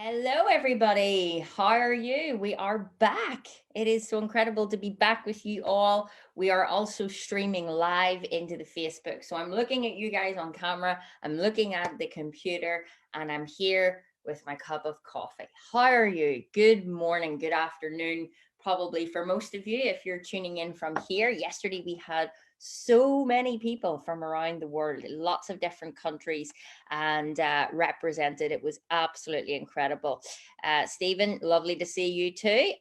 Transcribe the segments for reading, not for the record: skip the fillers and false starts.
Hello, everybody. How are you? We are back. It is so incredible to be back with you all. We are also streaming live into the Facebook. So I'm looking at you guys on camera, I'm looking at the computer, and I'm here with my cup of coffee. How are you? Good morning, good afternoon, probably for most of you if you're tuning in from here. Yesterday, we had so many people from around the world, lots of different countries and represented. It was absolutely incredible. Stephen, lovely to see you too.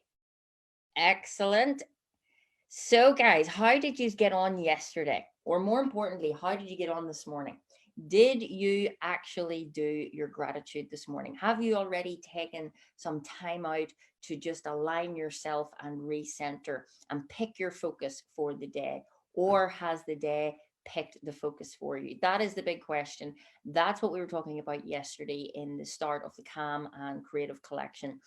Excellent. So, guys, how did you get on yesterday? Or more importantly, how did you get on this morning? Did you actually do your gratitude this morning? Have you already taken some time out to just align yourself and recenter and pick your focus for the day? Or has the day picked the focus for you? That is the big question. That's what we were talking about yesterday in the start of the Calm and Creative Collection.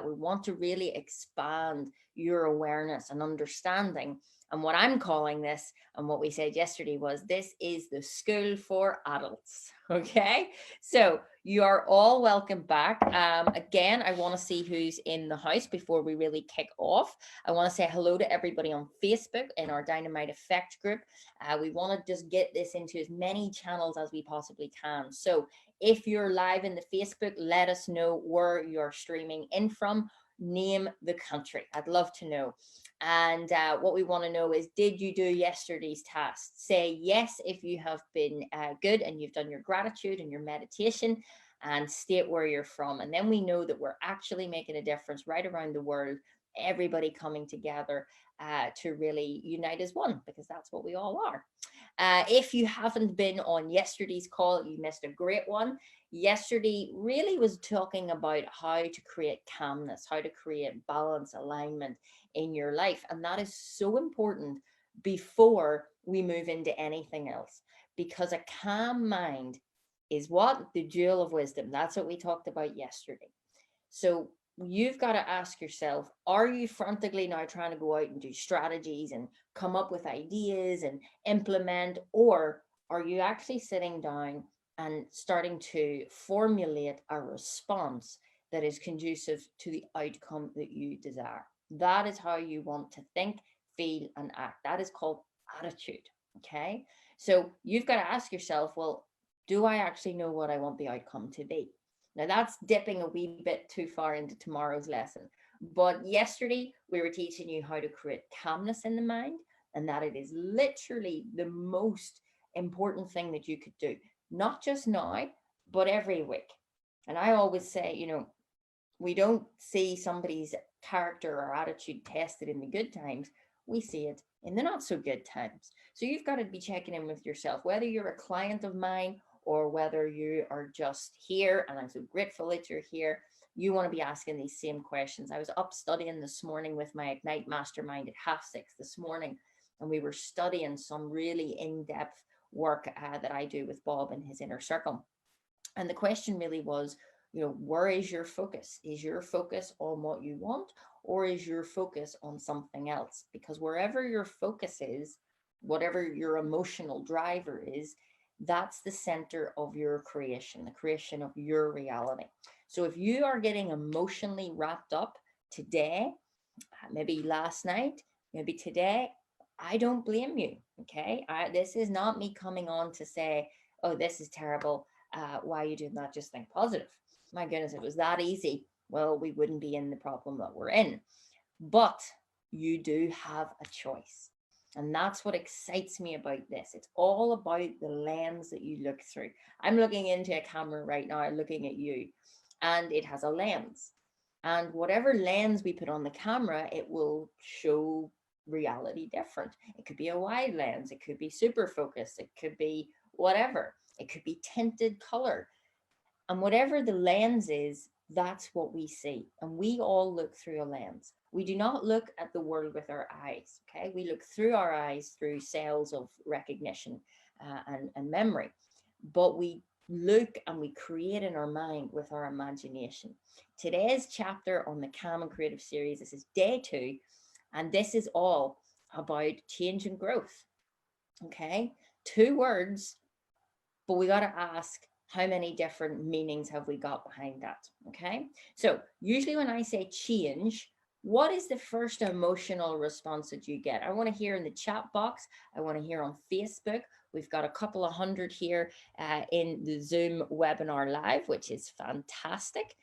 We want to really expand your awareness and understanding. And what I'm calling this, and what we said yesterday, was this is the school for adults. Okay. So you are all welcome back. Again, I want to see who's in the house before we really kick off. I want to say hello to everybody on Facebook in our Dynamite Effect group. We want to just get this into as many channels as we possibly can. So if you're live in the Facebook, let us know where you're streaming in from. Name the country. I'd love to know. And what we want to know is, did you do yesterday's task? Say yes if you have been good and you've done your gratitude and your meditation, and state where you're from. And then we know that we're actually making a difference right around the world, everybody coming together to really unite as one, because that's what we all are. If you haven't been on yesterday's call, you missed a great one. Yesterday really was talking about how to create calmness, how to create balance, alignment in your life. And that is so important before we move into anything else, because a calm mind is what? The jewel of wisdom. That's what we talked about yesterday. So you've got to ask yourself, are you frantically now trying to go out and do strategies and come up with ideas and implement, or are you actually sitting down and starting to formulate a response that is conducive to the outcome that you desire? That is how you want to think, feel, and act. That is called attitude. Okay. So you've got to ask yourself, well, do I actually know what I want the outcome to be? Now, that's dipping a wee bit too far into tomorrow's lesson. But yesterday, we were teaching you how to create calmness in the mind, and that it is literally the most important thing that you could do, not just now, but every week. And I always say, we don't see somebody's character or attitude tested in the good times, we see it in the not so good times. So you've got to be checking in with yourself, whether you're a client of mine or whether you are just here, and I'm so grateful that you're here. You want to be asking these same questions. I was up studying this morning with my Ignite Mastermind at 6:30 this morning, and we were studying some really in-depth work that I do with Bob and his inner circle. And the question really was, where is your focus? Is your focus on what you want, or is your focus on something else? Because wherever your focus is, whatever your emotional driver is, that's the center of your creation, the creation of your reality. So if you are getting emotionally wrapped up today, maybe last night, maybe today, I don't blame you. Okay. This is not me coming on to say, oh, this is terrible. Why are you doing that? Just think positive. My goodness, if it was that easy, well, we wouldn't be in the problem that we're in. But you do have a choice. And that's what excites me about this. It's all about the lens that you look through. I'm looking into a camera right now, looking at you, and it has a lens. And whatever lens we put on the camera, it will show reality different. It could be a wide lens, it could be super focused, it could be whatever, it could be tinted color. And whatever the lens is, that's what we see. And we all look through a lens. We do not look at the world with our eyes. Okay. We look through our eyes through cells of recognition and memory. But we look and we create in our mind with our imagination. Today's chapter on the Calm and Creative series, this is day 2. And this is all about change and growth. Okay. 2 words, but we got to ask, how many different meanings have we got behind that? Okay. So usually when I say change, what is the first emotional response that you get? I want to hear in the chat box. I want to hear on Facebook. We've got a couple of hundred here in the Zoom webinar live, which is fantastic.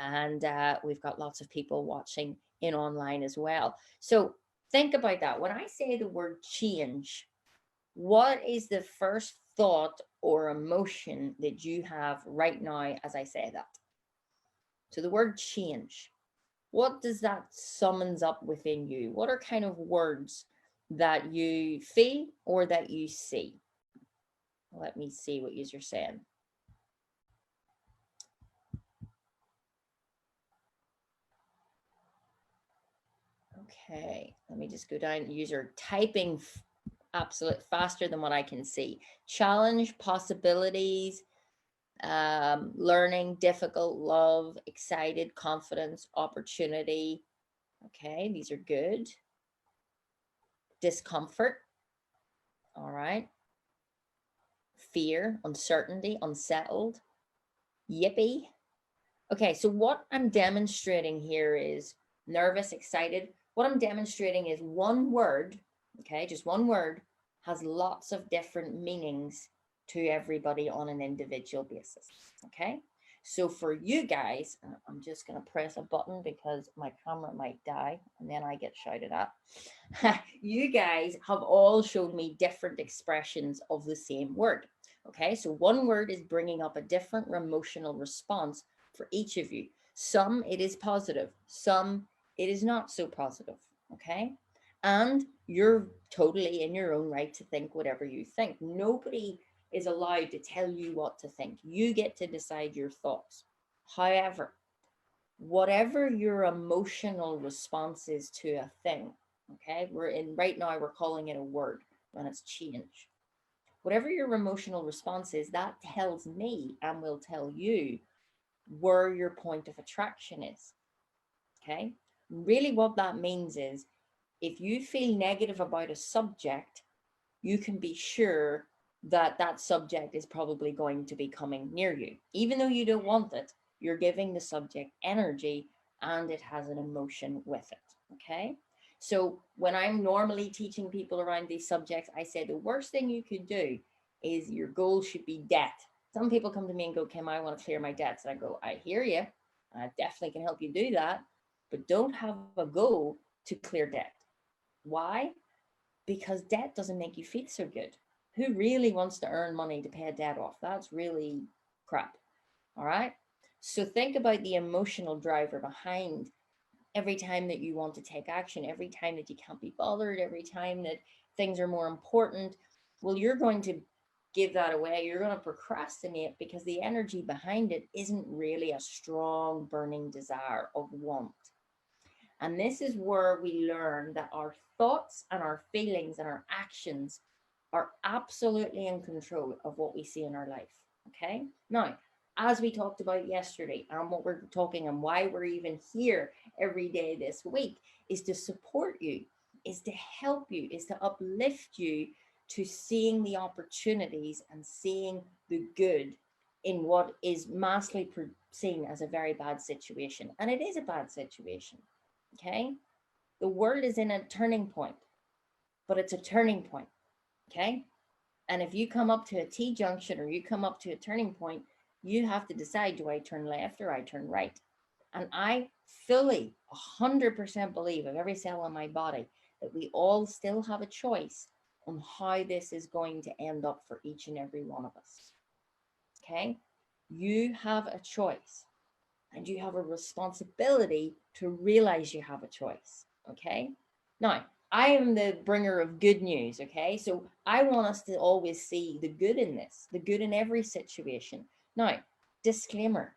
And we've got lots of people watching in online as well. So think about that. When I say the word change, what is the first thought or emotion that you have right now as I say that? So the word change, what does that summons up within you? What are kind of words that you feel or that you see? Let me see what you're saying. Okay, let me just go down. User typing absolute faster than what I can see. Challenge, possibilities, learning, difficult, love, excited, confidence, opportunity. Okay, these are good. Discomfort. All right. Fear, uncertainty, unsettled. Yippee. Okay, so what I'm demonstrating here is nervous, excited. What I'm demonstrating is one word, okay, just one word has lots of different meanings to everybody on an individual basis, okay? So for you guys, I'm just going to press a button because my camera might die and then I get shouted at. You guys have all showed me different expressions of the same word, okay? So one word is bringing up a different emotional response for each of you. Some it is positive, some it is not so positive, okay? And you're totally in your own right to think whatever you think. Nobody is allowed to tell you what to think. You get to decide your thoughts. However, whatever your emotional response is to a thing, okay? Right now we're calling it a word when it's change. Whatever your emotional response is, that tells me and will tell you where your point of attraction is. Okay. Really, what that means is if you feel negative about a subject, you can be sure that that subject is probably going to be coming near you. Even though you don't want it, you're giving the subject energy and it has an emotion with it. Okay. So when I'm normally teaching people around these subjects, I say the worst thing you could do is your goal should be debt. Some people come to me and go, Kim, I want to clear my debts. And I go, I hear you. I definitely can help you do that. But don't have a goal to clear debt. Why? Because debt doesn't make you feel so good. Who really wants to earn money to pay a debt off? That's really crap. All right. So think about the emotional driver behind every time that you want to take action, every time that you can't be bothered, every time that things are more important. Well, you're going to give that away. You're going to procrastinate because the energy behind it isn't really a strong burning desire of want. And this is where we learn that our thoughts and our feelings and our actions are absolutely in control of what we see in our life. Okay. Now, as we talked about yesterday, and what we're talking and why we're even here every day this week is to support you, is to help you, is to uplift you to seeing the opportunities and seeing the good in what is massively seen as a very bad situation. And it is a bad situation. Okay. The world is in a turning point, but it's a turning point. Okay. And if you come up to a T junction or you come up to a turning point, you have to decide, do I turn left or I turn right? And I fully 100% believe of every cell in my body that we all still have a choice on how this is going to end up for each and every one of us. Okay. You have a choice and you have a responsibility to realize you have a choice. Okay. Now, I am the bringer of good news. Okay. So I want us to always see the good in this, the good in every situation. Now, disclaimer,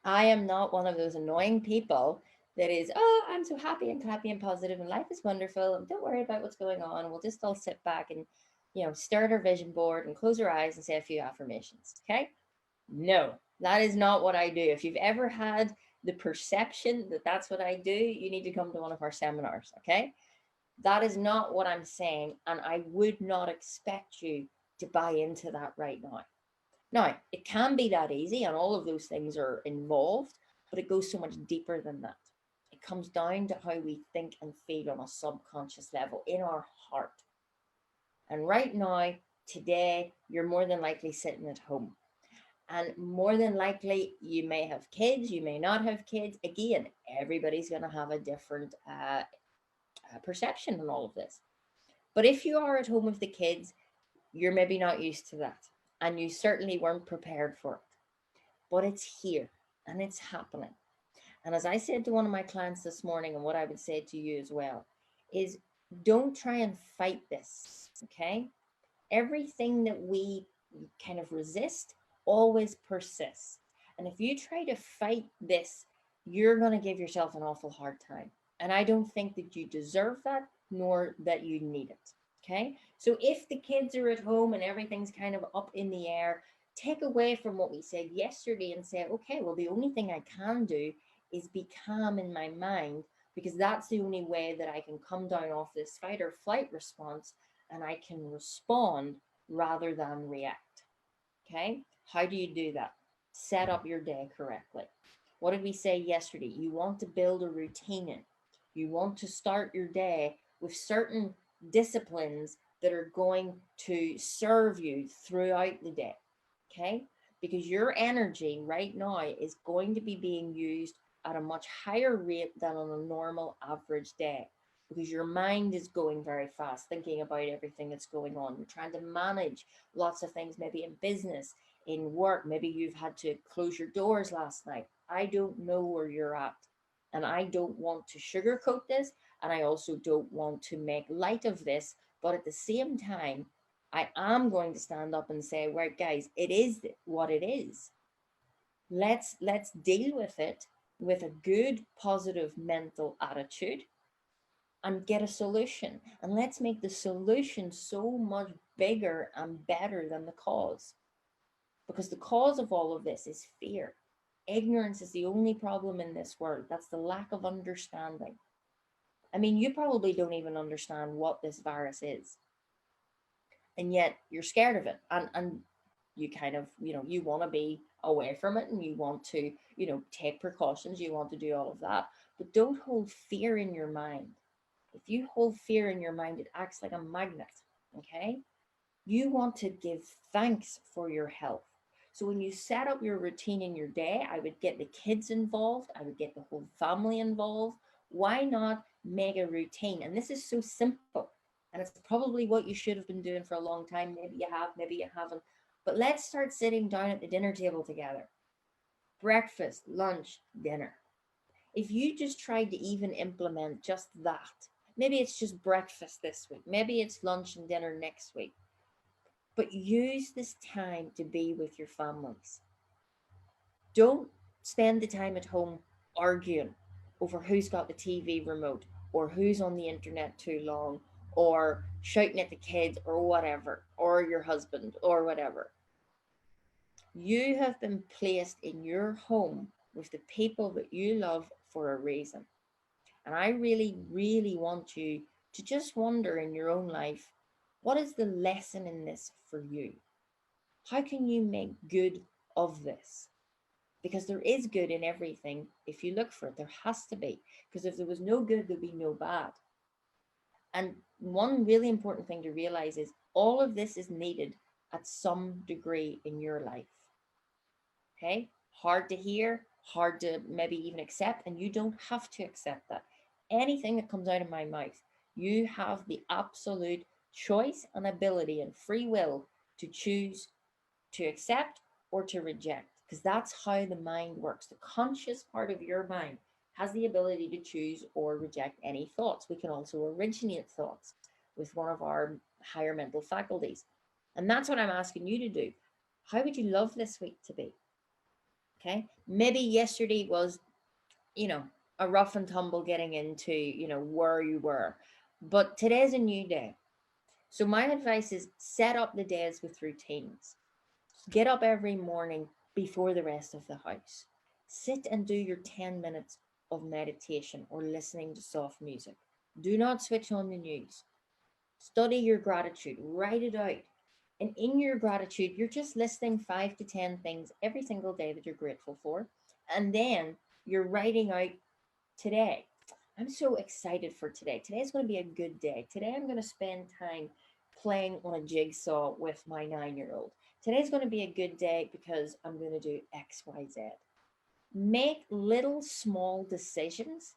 I am not one of those annoying people that is, oh, I'm so happy and clappy and positive and life is wonderful. And don't worry about what's going on. We'll just all sit back and, stare at our vision board and close our eyes and say a few affirmations. Okay. No, that is not what I do. If you've ever had the perception that that's what I do, you need to come to one of our seminars, okay? That is not what I'm saying, and I would not expect you to buy into that right now. Now, it can be that easy, and all of those things are involved, but it goes so much deeper than that. It comes down to how we think and feel on a subconscious level in our heart. And right now, today, you're more than likely sitting at home. And more than likely, you may have kids, you may not have kids. Again, everybody's going to have a different perception on all of this. But if you are at home with the kids, you're maybe not used to that. And you certainly weren't prepared for it. But it's here and it's happening. And as I said to one of my clients this morning, and what I would say to you as well, is don't try and fight this. Okay. Everything that we kind of resist always persists. And if you try to fight this, you're going to give yourself an awful hard time. And I don't think that you deserve that, nor that you need it. Okay. So if the kids are at home and everything's kind of up in the air, take away from what we said yesterday and say, okay, well, the only thing I can do is be calm in my mind, because that's the only way that I can come down off this fight or flight response and I can respond rather than react. Okay. How do you do that? Set up your day correctly. What did we say yesterday? You want to build a routine in. You want to start your day with certain disciplines that are going to serve you throughout the day. Okay. Because your energy right now is going to be being used at a much higher rate than on a normal average day, because your mind is going very fast, thinking about everything that's going on. You're trying to manage lots of things, maybe in business, in work. Maybe you've had to close your doors last night. I don't know where you're at. And I don't want to sugarcoat this. And I also don't want to make light of this. But at the same time, I am going to stand up and say, right, guys, it is what it is. Let's deal with it with a good, positive mental attitude and get a solution. And let's make the solution so much bigger and better than the cause. Because the cause of all of this is fear. Ignorance is the only problem in this world. That's the lack of understanding. I mean, you probably don't even understand what this virus is. And yet you're scared of it. And you kind of, you want to be away from it, and you want to, take precautions. You want to do all of that. But don't hold fear in your mind. If you hold fear in your mind, it acts like a magnet. Okay. You want to give thanks for your health. So when you set up your routine in your day, I would get the kids involved. I would get the whole family involved. Why not make a routine? And this is so simple. And it's probably what you should have been doing for a long time. Maybe you have, maybe you haven't. But let's start sitting down at the dinner table together. Breakfast, lunch, dinner. If you just tried to even implement just that, maybe it's just breakfast this week, maybe it's lunch and dinner next week, but use this time to be with your families. Don't spend the time at home arguing over who's got the TV remote, or who's on the internet too long, or shouting at the kids, or whatever, or your husband, or whatever. You have been placed in your home with the people that you love for a reason. And I really, really want you to just wonder in your own life, what is the lesson in this for you? How can you make good of this? Because there is good in everything if you look for it. There has to be. Because if there was no good, there'd be no bad. And one really important thing to realize is all of this is needed at some degree in your life. Okay? Hard to hear, hard to maybe even accept, and you don't have to accept that. Anything that comes out of my mouth, you have the absolute choice and ability and free will to choose to accept or to reject, because that's how the mind works. The conscious part of your mind has the ability to choose or reject any thoughts. We can also originate thoughts with one of our higher mental faculties. And that's what I'm asking you to do. How would you love this week to be? Okay. Maybe yesterday was, you know, a rough and tumble getting into, where you were. But today's a new day. So my advice is set up the days with routines. Get up every morning before the rest of the house. Sit and do your 10 minutes of meditation or listening to soft music. Do not switch on the news. Study your gratitude. Write it out. And in your gratitude, you're just listing 5 to 10 things every single day that you're grateful for. And then you're writing out today. I'm so excited for today. Today's going to be a good day. Today I'm going to spend time playing on a jigsaw with my 9-year-old. Today's going to be a good day because I'm going to do XYZ. Make little small decisions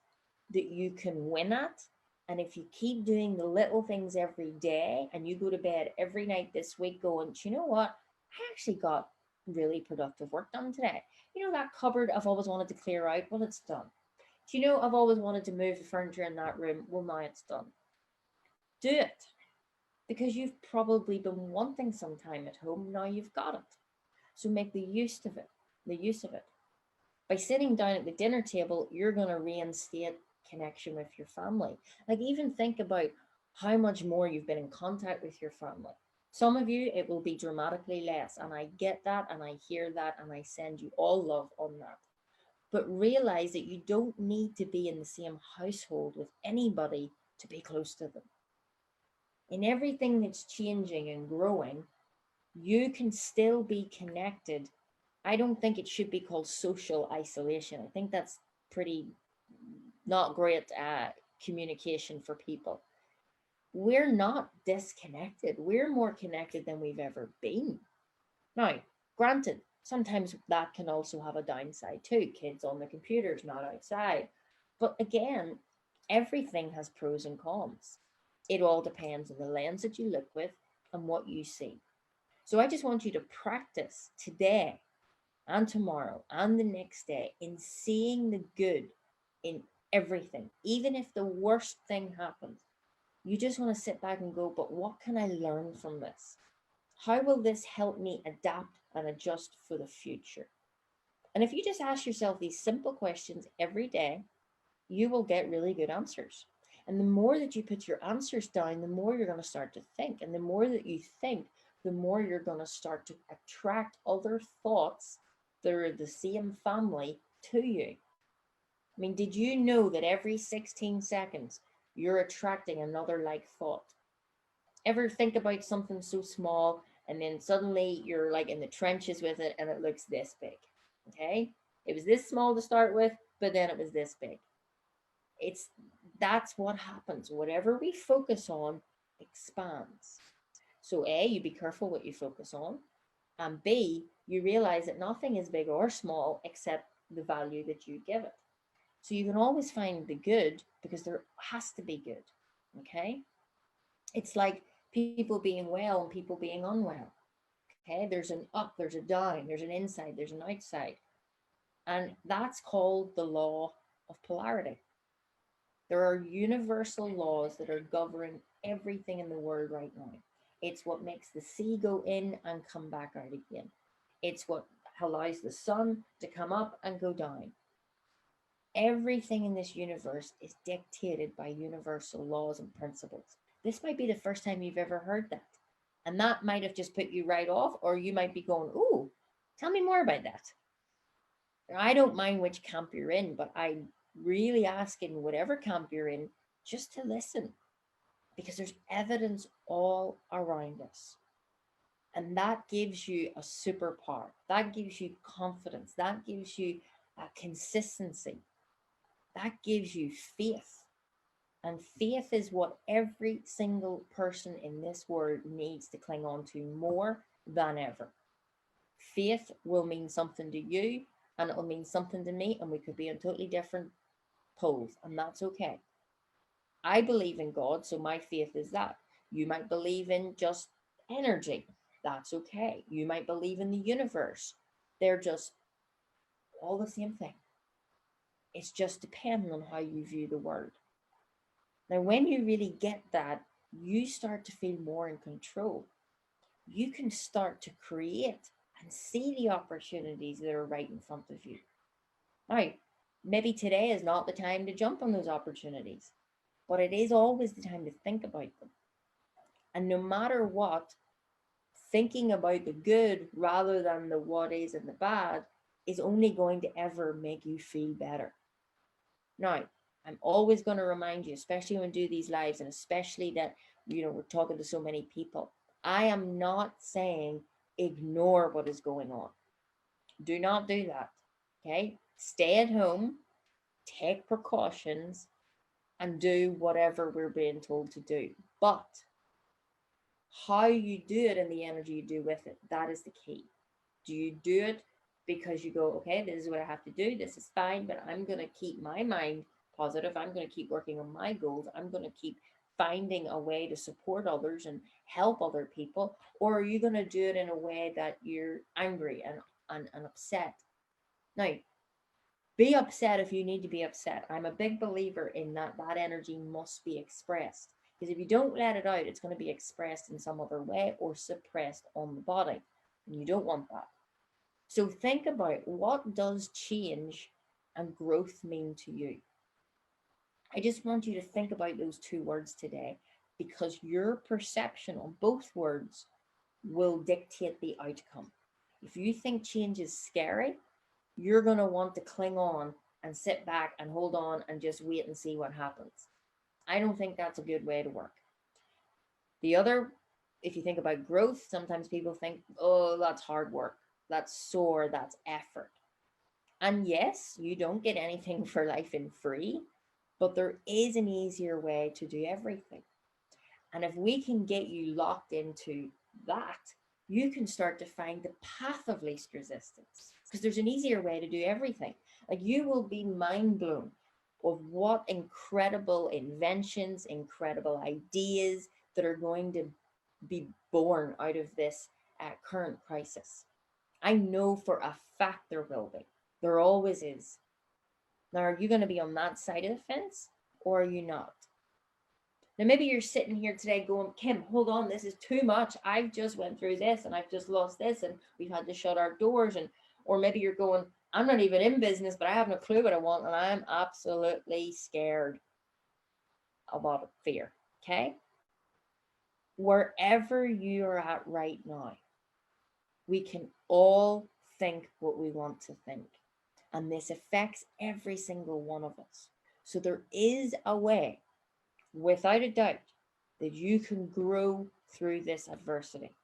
that you can win at. And if you keep doing the little things every day and you go to bed every night this week going, do you know what? I actually got really productive work done today. You know, that cupboard I've always wanted to clear out? Well, it's done. Do you know I've always wanted to move the furniture in that room? Well, now it's done. Do it because you've probably been wanting some time at home. Now you've got it. So make the use of it. The use of it. By sitting down at the dinner table, you're going to reinstate connection with your family. Like, even think about how much more you've been in contact with your family. Some of you, it will be dramatically less. And I get that and I hear that and I send you all love on that. But realize that you don't need to be in the same household with anybody to be close to them. In everything that's changing and growing, you can still be connected. I don't think it should be called social isolation. I think that's pretty not great communication for people. We're not disconnected. We're more connected than we've ever been. Now, granted, sometimes that can also have a downside too. Kids on the computers, not outside. But again, everything has pros and cons. It all depends on the lens that you look with and what you see. So I just want you to practice today and tomorrow and the next day in seeing the good in everything. Even if the worst thing happens, you just want to sit back and go, but what can I learn from this? How will this help me adapt and adjust for the future? And if you just ask yourself these simple questions every day, you will get really good answers. And the more that you put your answers down, the more you're going to start to think. And the more that you think, the more you're going to start to attract other thoughts that are the same family to you. I mean, did you know that every 16 seconds you're attracting another like thought? Ever think about something so small and then suddenly you're like in the trenches with it and it looks this big? Okay. It was this small to start with, but then it was this big. It's That's what happens. Whatever we focus on expands. So A, you be careful what you focus on. And B, you realize that nothing is big or small except the value that you give it. So you can always find the good because there has to be good. Okay. It's like people being well and people being unwell. Okay. There's an up, there's a down, there's an inside, there's an outside. And that's called the law of polarity. There are universal laws that are governing everything in the world right now. It's what makes the sea go in and come back out again. It's what allows the sun to come up and go down. Everything in this universe is dictated by universal laws and principles. This might be the first time you've ever heard that. And that might have just put you right off, or you might be going, ooh, tell me more about that. I don't mind which camp you're in, but I'm really asking whatever camp you're in just to listen because there's evidence all around us. And that gives you a superpower. That gives you confidence. That gives you a consistency. That gives you faith. And faith is what every single person in this world needs to cling on to more than ever. Faith will mean something to you and it'll mean something to me, and we could be on totally different poles, and that's okay. I believe in God, so my faith is that. You might believe in just energy. That's okay. You might believe in the universe. They're just all the same thing. It's just depending on how you view the world. Now, when you really get that, you start to feel more in control. You can start to create and see the opportunities that are right in front of you. Now, maybe today is not the time to jump on those opportunities, but it is always the time to think about them. And no matter what, thinking about the good rather than the what is and the bad is only going to ever make you feel better. Now, I'm always going to remind you, especially when we do these lives, and especially that, we're talking to so many people. I am not saying ignore what is going on. Do not do that. Okay? Stay at home, take precautions, and do whatever we're being told to do. But how you do it and the energy you do with it, that is the key. Do you do it because you go, okay, this is what I have to do, this is fine, but I'm going to keep my mind positive, I'm going to keep working on my goals, I'm going to keep finding a way to support others and help other people? Or are you going to do it in a way that you're angry and upset? Now, be upset if you need to be upset. I'm a big believer in that that energy must be expressed. Because if you don't let it out, it's going to be expressed in some other way or suppressed on the body. And you don't want that. So think about, what does change and growth mean to you? I just want you to think about those two words today, because your perception on both words will dictate the outcome. If you think change is scary, you're going to want to cling on and sit back and hold on and just wait and see what happens. I don't think that's a good way to work. The other, if you think about growth, sometimes people think, oh, that's hard work, that's sore, that's effort. And yes, you don't get anything for life in free, but there is an easier way to do everything. And if we can get you locked into that, you can start to find the path of least resistance, because there's an easier way to do everything. Like, you will be mind blown of what incredible inventions, incredible ideas that are going to be born out of this current crisis. I know for a fact there will be. There always is. Now, are you going to be on that side of the fence, or are you not? Now, maybe you're sitting here today going, Kim, hold on, this is too much. I've just went through this and I've just lost this and we've had to shut our doors. And or maybe you're going, I'm not even in business, but I have no clue what I want and I'm absolutely scared. A lot of fear. Okay? Wherever you're at right now, we can all think what we want to think. And this affects every single one of us. So there is a way, without a doubt, that you can grow through this adversity.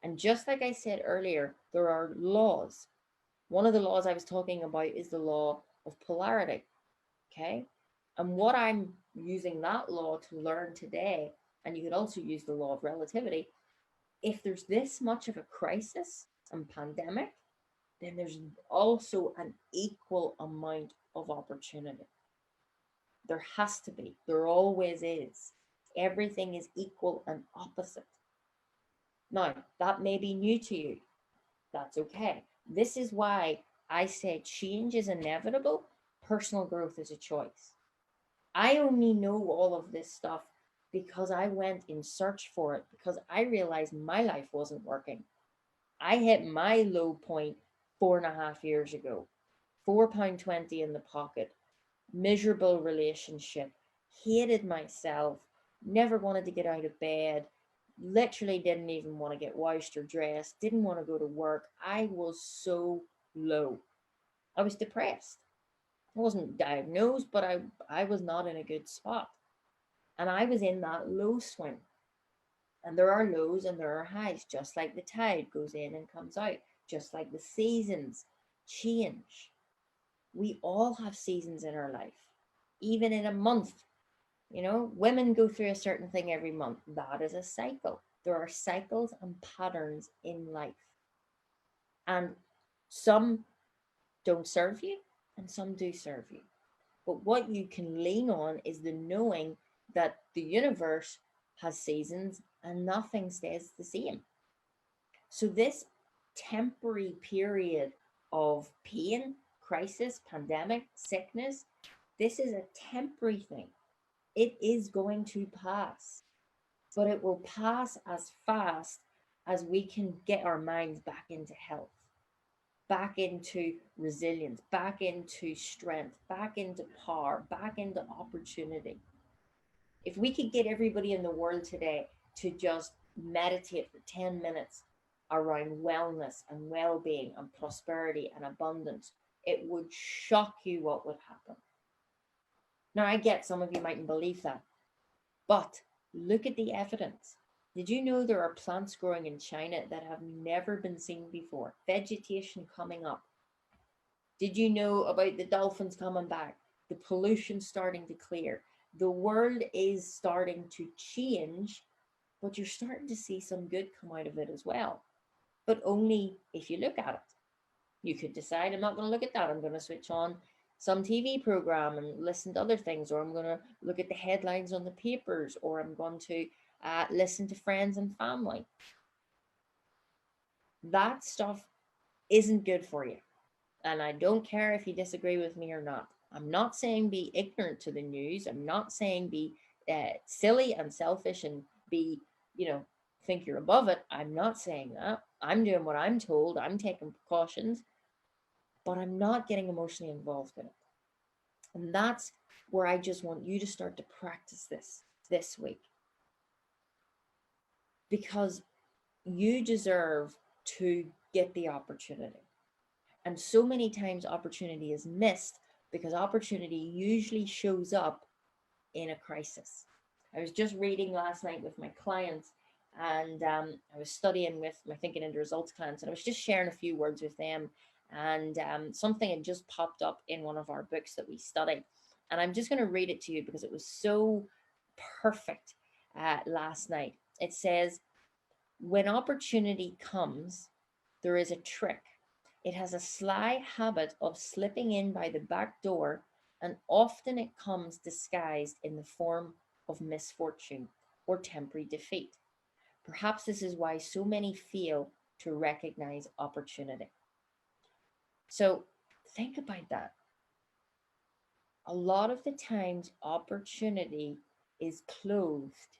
And just like I said earlier, there are laws. One of the laws I was talking about is the law of polarity. Okay. And what I'm using that law to learn today, and you could also use the law of relativity, if there's this much of a crisis and pandemic, then there's also an equal amount of opportunity. There has to be. There always is. Everything is equal and opposite. Now, that may be new to you. That's okay. This is why I say change is inevitable. Personal growth is a choice. I only know all of this stuff because I went in search for it, because I realized my life wasn't working. I hit my low point 4.5 years ago. £4.20 in the pocket, miserable relationship, hated myself, never wanted to get out of bed, literally didn't even want to get washed or dressed, didn't want to go to work. I was so low. I was depressed. I wasn't diagnosed, but I was not in a good spot. And I was in that low swing. And there are lows and there are highs, just like the tide goes in and comes out, just like the seasons change. We all have seasons in our life, even in a month. Women go through a certain thing every month. That is a cycle. There are cycles and patterns in life. And some don't serve you and some do serve you. But what you can lean on is the knowing that the universe has seasons and nothing stays the same. So this temporary period of pain, crisis, pandemic, sickness, this is a temporary thing. It is going to pass, but it will pass as fast as we can get our minds back into health, back into resilience, back into strength, back into power, back into opportunity. If we could get everybody in the world today to just meditate for 10 minutes around wellness and well-being and prosperity and abundance, it would shock you what would happen. Now, I get some of you mightn't believe that, but look at the evidence. Did you know there are plants growing in China that have never been seen before? Vegetation coming up. Did you know about the dolphins coming back? The pollution starting to clear. The world is starting to change, but you're starting to see some good come out of it as well. But only if you look at it. You could decide, I'm not going to look at that. I'm going to switch on some TV program and listen to other things, or I'm going to look at the headlines on the papers, or I'm going to listen to friends and family. That stuff isn't good for you. And I don't care if you disagree with me or not. I'm not saying be ignorant to the news. I'm not saying be silly and selfish and be, you know, think you're above it. I'm not saying that. I'm doing what I'm told. I'm taking precautions, but I'm not getting emotionally involved in it. And that's where I just want you to start to practice this week, because you deserve to get the opportunity. And so many times opportunity is missed because opportunity usually shows up in a crisis. I was just reading last night with my clients, and I was studying with my thinking into results clients, and I was just sharing a few words with them. And something had just popped up in one of our books that we study. And I'm just going to read it to you because it was so perfect last night. It says, when opportunity comes, there is a trick. It has a sly habit of slipping in by the back door, and often it comes disguised in the form of misfortune or temporary defeat. Perhaps this is why so many fail to recognize opportunity. So think about that. A lot of the times, opportunity is clothed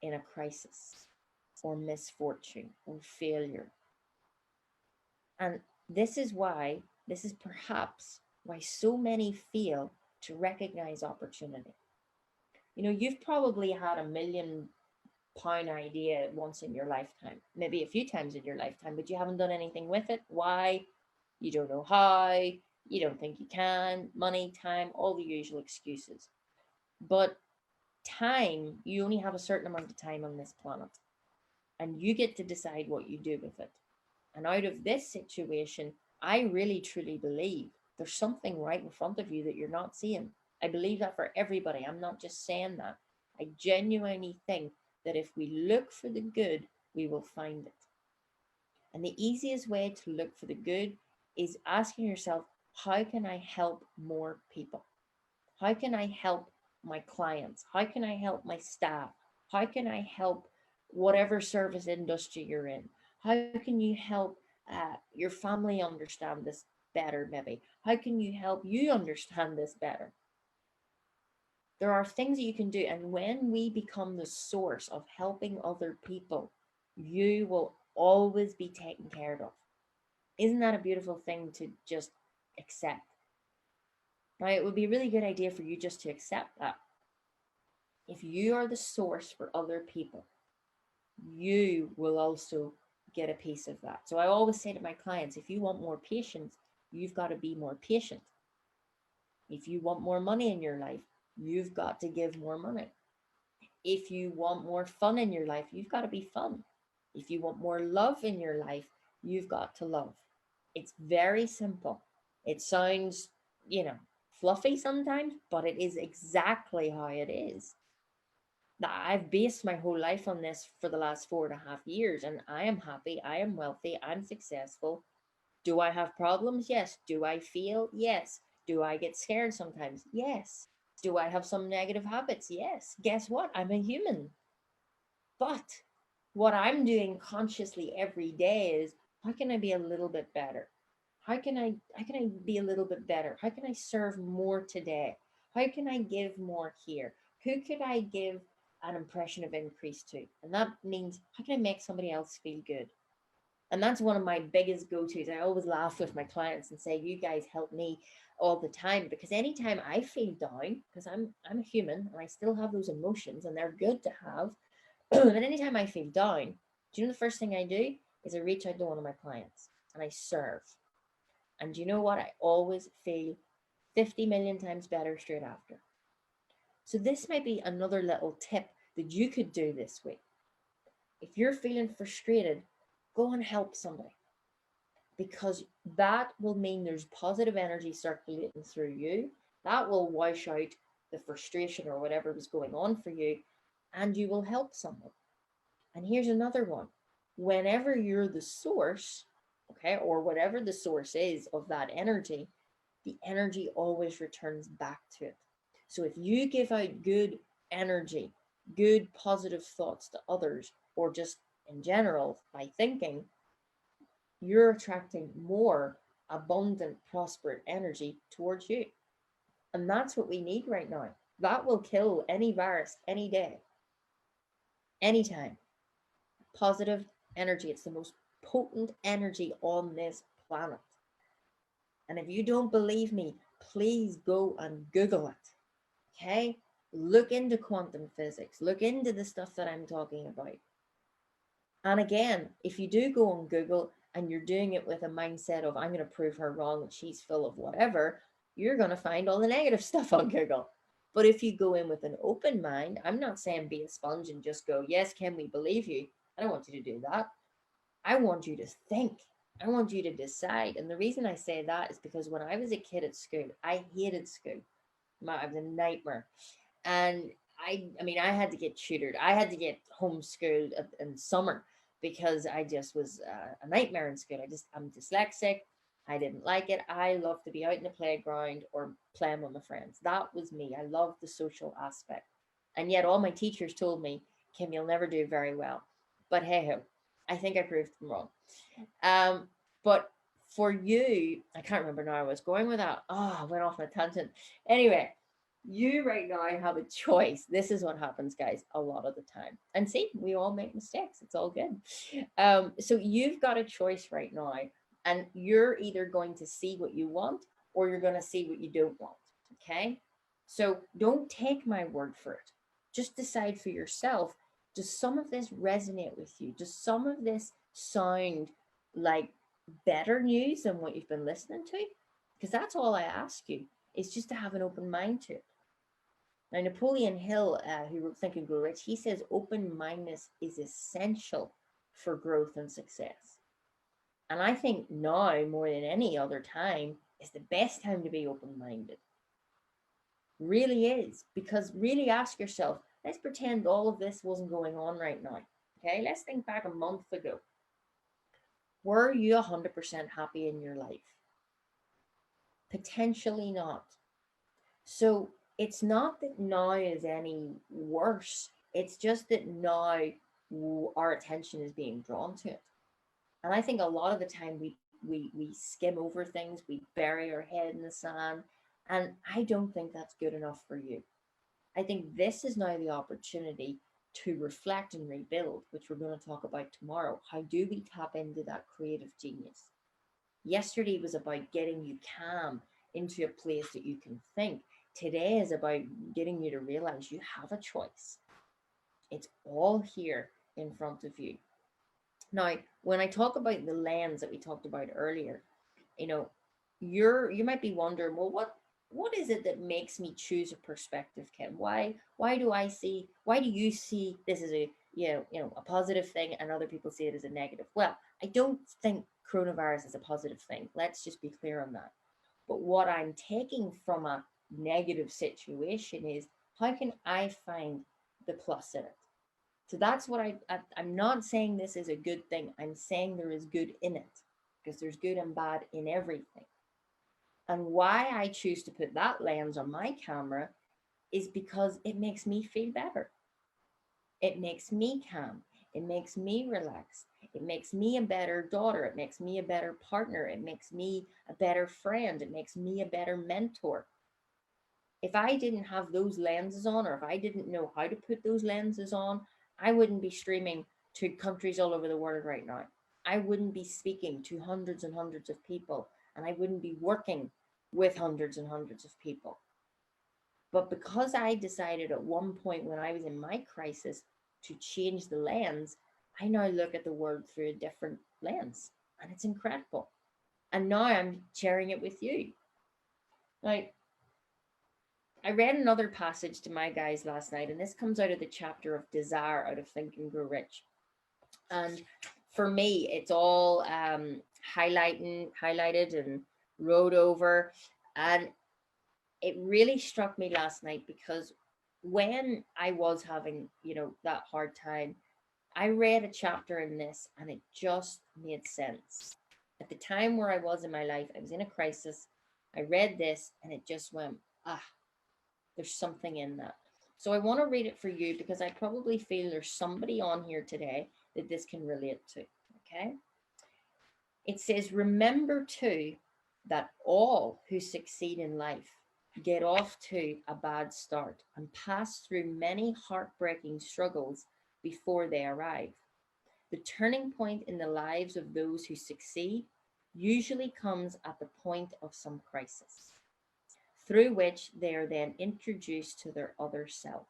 in a crisis or misfortune or failure. And this is perhaps why so many fail to recognize opportunity. You know, you've probably had £1 million idea once in your lifetime, maybe a few times in your lifetime, but you haven't done anything with it. Why? You don't know how, you don't think you can, money, time, all the usual excuses. But time, you only have a certain amount of time on this planet, and you get to decide what you do with it. And out of this situation, I really truly believe there's something right in front of you that you're not seeing. I believe that for everybody. I'm not just saying that. I genuinely think that if we look for the good, we will find it. And the easiest way to look for the good is asking yourself, how can I help more people? How can I help my clients? How can I help my staff? How can I help whatever service industry you're in? How can you help your family understand this better, maybe? How can you help you understand this better? There are things that you can do. And when we become the source of helping other people, you will always be taken care of. Isn't that a beautiful thing to just accept? Now, it would be a really good idea for you just to accept that. If you are the source for other people, you will also get a piece of that. So I always say to my clients, if you want more patience, you've got to be more patient. If you want more money in your life, you've got to give more money. If you want more fun in your life, you've got to be fun. If you want more love in your life, you've got to love. It's very simple. It sounds, you know, fluffy sometimes, but it is exactly how it is. Now, I've based my whole life on this for the last 4.5 years, and I am happy, I am wealthy, I'm successful. Do I have problems? Yes. Do I feel? Yes. Do I get scared sometimes? Yes. Do I have some negative habits? Yes. Guess what? I'm a human. But what I'm doing consciously every day is, how can I be a little bit better? How can I be a little bit better? How can I serve more today? How can I give more here? Who could I give an impression of increase to? And that means, how can I make somebody else feel good? And that's one of my biggest go-tos. I always laugh with my clients and say, you guys help me all the time, because anytime I feel down, because I'm a human and I still have those emotions and they're good to have, but anytime I feel down, do you know the first thing I do is I reach out to one of my clients and I serve. And do you know what? I always feel 50 million times better straight after. So this might be another little tip that you could do this week. If you're feeling frustrated, go and help somebody, because that will mean there's positive energy circulating through you. That will wash out the frustration or whatever was going on for you, and you will help someone. And here's another one. Whenever you're the source, okay, or whatever the source is of that energy, the energy always returns back to it. So if you give out good energy, good positive thoughts to others, or just in general by thinking, you're attracting more abundant, prosperous energy towards you. And that's what we need right now. That will kill any virus any day, anytime. Positive energy. It's the most potent energy on this planet. And if you don't believe me, please go and Google it. Okay? Look into quantum physics. Look into the stuff that I'm talking about. And again, if you do go on Google and you're doing it with a mindset of, I'm going to prove her wrong and she's full of whatever, you're going to find all the negative stuff on Google. But if you go in with an open mind, I'm not saying be a sponge and just go, yes, can we believe you? I don't want you to do that. I want you to think. I want you to decide. And the reason I say that is because when I was a kid at school, I hated school. I was a nightmare. And I mean, I had to get tutored. I had to get homeschooled in summer because I just was a nightmare in school. I'm dyslexic. I didn't like it. I loved to be out in the playground or playing with my friends. That was me. I loved the social aspect. And yet all my teachers told me, Kim, you'll never do very well. But hey ho, I think I proved them wrong. But for you, I can't remember now. I was going with that. Oh, I went off on a tangent. Anyway, you right now have a choice. This is what happens, guys, a lot of the time. And see, we all make mistakes. It's all good. So you've got a choice right now, and you're either going to see what you want or you're going to see what you don't want. Okay. So don't take my word for it. Just decide for yourself. Does some of this resonate with you? Does some of this sound like better news than what you've been listening to? Because that's all I ask you, is just to have an open mind to it. Now, Napoleon Hill, who wrote Think and Grow Rich, he says open mindedness is essential for growth and success. And I think now, more than any other time, is the best time to be open minded. Really is. Because really ask yourself, let's pretend all of this wasn't going on right now. Okay, let's think back a month ago. Were you 100% happy in your life? Potentially not. So it's not that now is any worse. It's just that now our attention is being drawn to it. And I think a lot of the time we skim over things, we bury our head in the sand. And I don't think that's good enough for you. I think this is now the opportunity to reflect and rebuild, which we're going to talk about tomorrow. How do we tap into that creative genius? Yesterday was about getting you calm into a place that you can think. Today is about getting you to realize you have a choice. It's all here in front of you. Now, when I talk about the lens that we talked about earlier, you know, you might be wondering, well, what is it that makes me choose a perspective, Kim? Why do you see this as a a positive thing and other people see it as a negative? Well, I don't think coronavirus is a positive thing. Let's just be clear on that. But what I'm taking from a negative situation is, how can I find the plus in it? So that's what I'm not saying this is a good thing. I'm saying there is good in it, because there's good and bad in everything. And why I choose to put that lens on my camera is because it makes me feel better. It makes me calm. It makes me relaxed. It makes me a better daughter. It makes me a better partner. It makes me a better friend. It makes me a better mentor. If I didn't have those lenses on, or if I didn't know how to put those lenses on, I wouldn't be streaming to countries all over the world right now. I wouldn't be speaking to hundreds and hundreds of people, and I wouldn't be working with hundreds and hundreds of people. But because I decided at one point when I was in my crisis to change the lens, I now look at the world through a different lens, and it's incredible. And now I'm sharing it with you. Now, I read another passage to my guys last night, and this comes out of the chapter of desire out of Think and Grow Rich. And for me, it's all highlighted and wrote over. And it really struck me last night because when I was having, that hard time, I read a chapter in this and it just made sense. At the time where I was in my life, I was in a crisis. I read this and it just went, ah, there's something in that. So I want to read it for you because I probably feel there's somebody on here today that this can relate to. Okay. It says, remember too that all who succeed in life get off to a bad start and pass through many heartbreaking struggles before they arrive. The turning point in the lives of those who succeed usually comes at the point of some crisis, through which they are then introduced to their other self.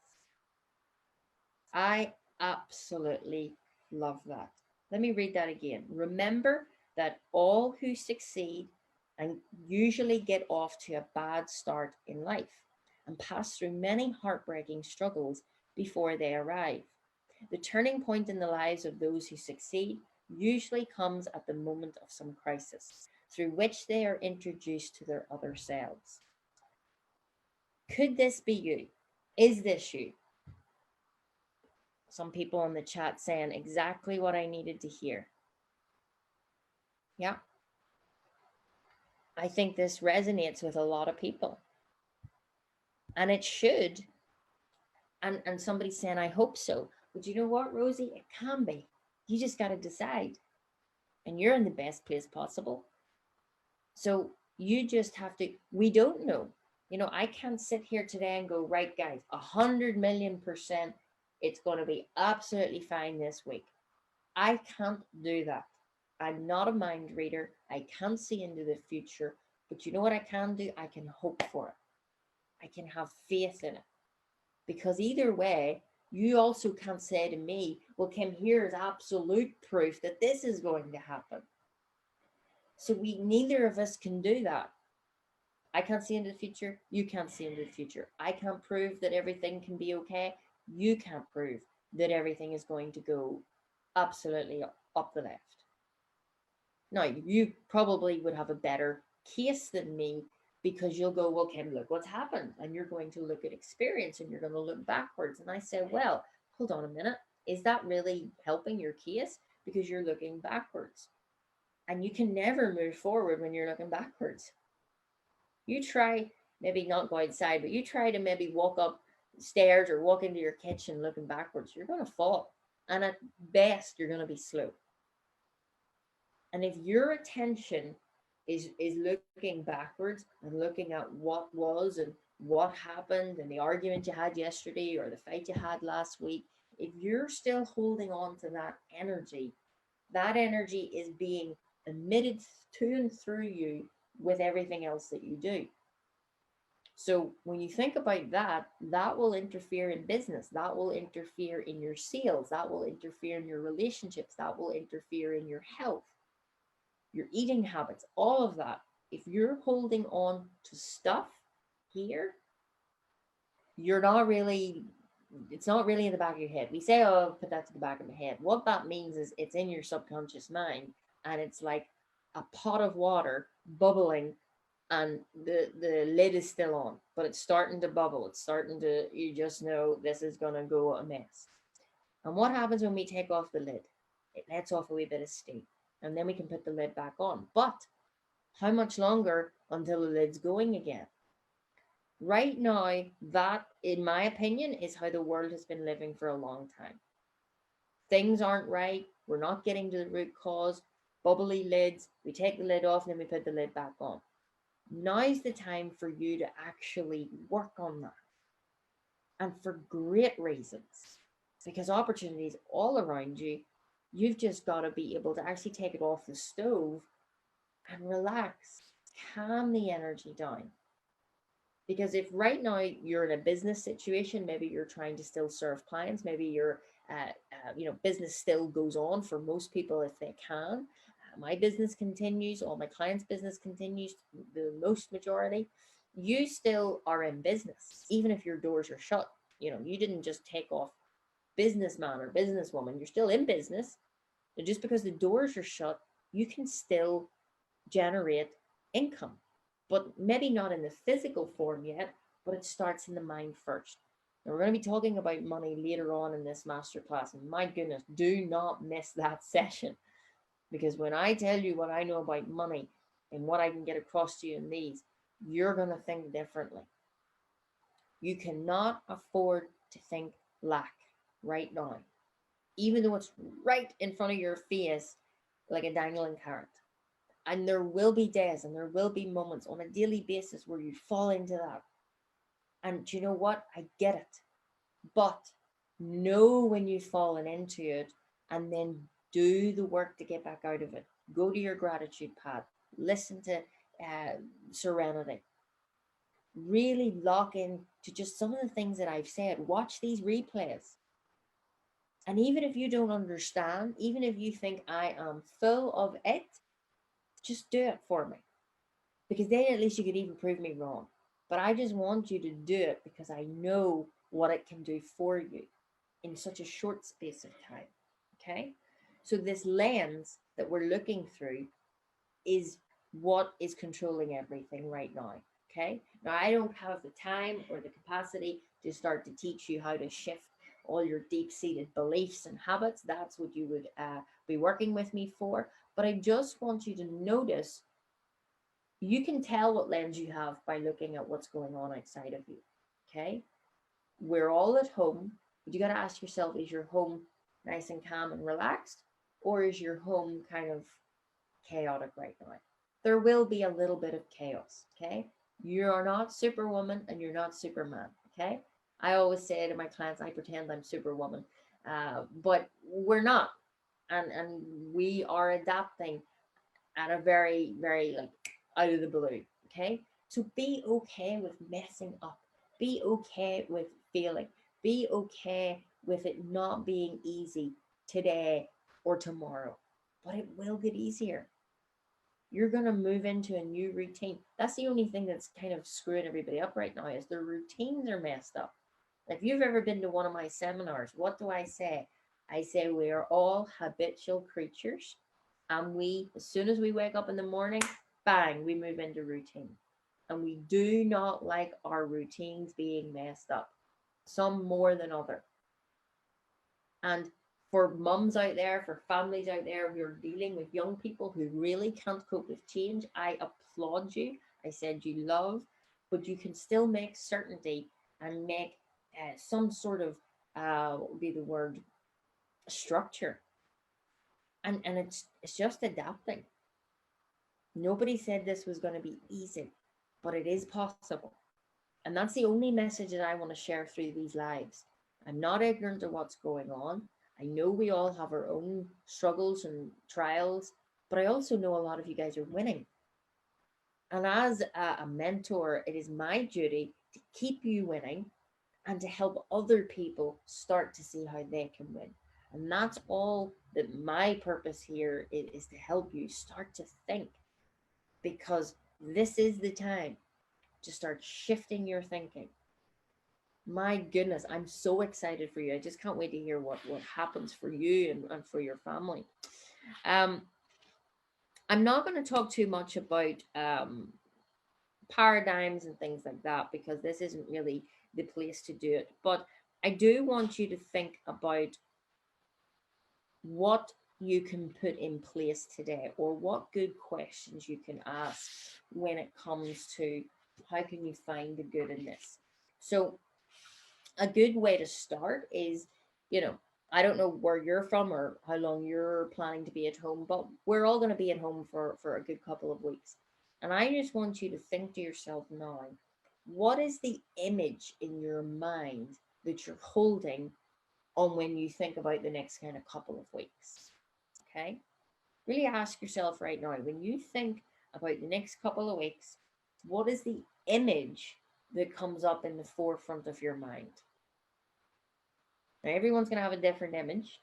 I absolutely love that. Let me read that again. Remember that all who succeed and usually get off to a bad start in life and pass through many heartbreaking struggles before they arrive. The turning point in the lives of those who succeed usually comes at the moment of some crisis, through which they are introduced to their other selves. Could this be you? Is this you? Some people in the chat saying exactly what I needed to hear. Yeah. I think this resonates with a lot of people. And it should. And somebody's saying, I hope so. But you know what, Rosie? It can be. You just got to decide. And you're in the best place possible. So you just have to, we don't know. I can't sit here today and go, right, guys, 100,000,000%, it's going to be absolutely fine this week. I can't do that. I'm not a mind reader. I can't see into the future. But you know what I can do? I can hope for it. I can have faith in it. Because either way, you also can't say to me, well, Kim, here's absolute proof that this is going to happen. So neither of us can do that. I can't see into the future. You can't see into the future. I can't prove that everything can be okay. You can't prove that everything is going to go absolutely up the left. Now, you probably would have a better case than me because you'll go, well, Kim, look what's happened. And you're going to look at experience and you're going to look backwards. And I say, well, hold on a minute. Is that really helping your case? Because you're looking backwards. And you can never move forward when you're looking backwards. You try, maybe not go outside, but you try to maybe walk up stairs or walk into your kitchen looking backwards. You're going to fall. And at best, you're going to be slow. And if your attention is looking backwards and looking at what was and what happened and the argument you had yesterday or the fight you had last week, if you're still holding on to that energy is being emitted to and through you with everything else that you do. So when you think about that, that will interfere in business, that will interfere in your sales, that will interfere in your relationships, that will interfere in your health, your eating habits, all of that. If you're holding on to stuff here, you're not really, it's not really in the back of your head. We say, oh, put that to the back of my head. What that means is it's in your subconscious mind and it's like a pot of water bubbling and the lid is still on, but it's starting to bubble. It's starting to, you just know this is going to go a mess. And what happens when we take off the lid? It lets off a wee bit of steam and then we can put the lid back on. But how much longer until the lid's going again? Right now, that, in my opinion, is how the world has been living for a long time. Things aren't right. We're not getting to the root cause. Bubbly lids. We take the lid off and then we put the lid back on. Now's the time for you to actually work on that. And for great reasons. Because opportunities all around you, you've just got to be able to actually take it off the stove and relax, calm the energy down. Because if right now you're in a business situation, maybe you're trying to still serve clients, maybe your business still goes on for most people if they can. My business continues, all my clients' business continues, the most majority. You still are in business, even if your doors are shut. You didn't just take off businessman or businesswoman. You're still in business. Now, just because the doors are shut, you can still generate income, but maybe not in the physical form yet, but it starts in the mind first. Now, we're going to be talking about money later on in this masterclass, and my goodness, do not miss that session, because when I tell you what I know about money and what I can get across to you in these, you're going to think differently. You cannot afford to think lack right now, even though it's right in front of your face like a dangling carrot. And there will be days and there will be moments on a daily basis where you fall into that. And do you know what? I get it. But know when you've fallen into it and then do the work to get back out of it. Go to your gratitude pad. Listen to Serenity. Really lock in to just some of the things that I've said. Watch these replays. And even if you don't understand, even if you think I am full of it, just do it for me. Because then at least you could even prove me wrong. But I just want you to do it because I know what it can do for you in such a short space of time. Okay? So this lens that we're looking through is what is controlling everything right now. Okay? Now, I don't have the time or the capacity to start to teach you how to shift all your deep-seated beliefs and habits. That's what you would be working with me for. But I just want you to notice, you can tell what lens you have by looking at what's going on outside of you. Okay? We're all at home, but you got to ask yourself, is your home nice and calm and relaxed? Or is your home kind of chaotic right now? There will be a little bit of chaos. Okay? You're not Superwoman and you're not Superman. Okay? I always say to my clients, I pretend I'm Superwoman, but we're not. And we are adapting at a very, very like out of the blue. Okay. So be okay with messing up. Be okay with failing. Be okay with it not being easy today or tomorrow. But it will get easier. You're gonna move into a new routine. That's the only thing that's kind of screwing everybody up right now, is their routines are messed up. If you've ever been to one of my seminars, what do I say? I say we are all habitual creatures, and we, as soon as we wake up in the morning, bang, we move into routine. And we do not like our routines being messed up, some more than other. And for mums out there, for families out there who are dealing with young people who really can't cope with change, I applaud you. I send you love, but you can still make certainty and make some sort of, what would be the word, structure. And it's just adapting. Nobody said this was going to be easy, but it is possible. And that's the only message that I want to share through these lives. I'm not ignorant of what's going on. I know we all have our own struggles and trials, but I also know a lot of you guys are winning. And as a mentor, it is my duty to keep you winning and to help other people start to see how they can win. And that's all that my purpose here is to help you start to think, because this is the time to start shifting your thinking. My goodness, I'm so excited for you. I just can't wait to hear what happens for you and for your family. Um, I'm not going to talk too much about paradigms and things like that, because this isn't really the place to do it. But I do want you to think about what you can put in place today, or what good questions you can ask when it comes to how can you find the good in this. So a good way to start is, you know, I don't know where you're from or how long you're planning to be at home, but we're all going to be at home for a good couple of weeks. And I just want you to think to yourself now, what is the image in your mind that you're holding on when you think about the next kind of couple of weeks? Okay. Really ask yourself right now, when you think about the next couple of weeks, what is the image that comes up in the forefront of your mind? Now, everyone's going to have a different image.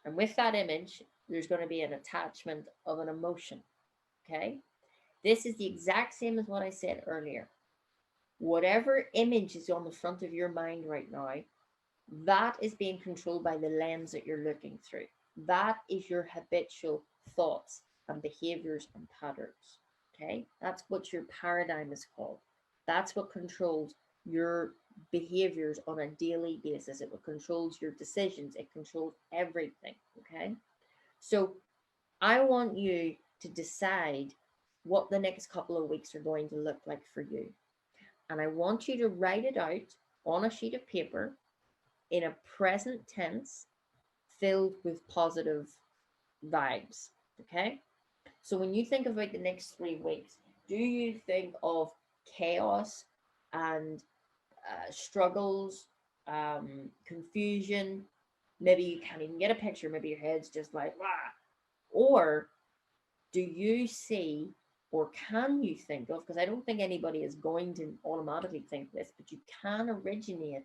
And with that image, there's going to be an attachment of an emotion. Okay. This is the exact same as what I said earlier. Whatever image is on the front of your mind right now, that is being controlled by the lens that you're looking through. That is your habitual thoughts and behaviors and patterns. Okay, that's what your paradigm is called. That's what controls your behaviors on a daily basis. It controls your decisions, it controls everything. Okay, so I want you to decide what the next couple of weeks are going to look like for you. And I want you to write it out on a sheet of paper in a present tense filled with positive vibes. Okay. So when you think about the next 3 weeks, do you think of chaos and struggles, confusion? Maybe you can't even get a picture. Maybe your head's just like, wow. Or do you see, or can you think of, because I don't think anybody is going to automatically think this, but you can originate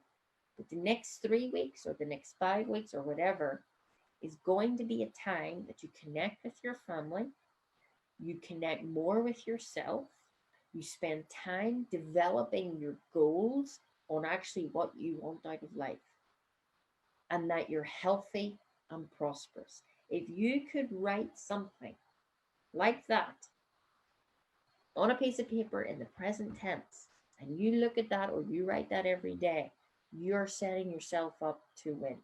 that the next 3 weeks or the next 5 weeks or whatever is going to be a time that you connect with your family, you connect more with yourself, you spend time developing your goals on actually what you want out of life, and that you're healthy and prosperous. If you could write something like that on a piece of paper in the present tense, and you look at that or you write that every day, you're setting yourself up to win.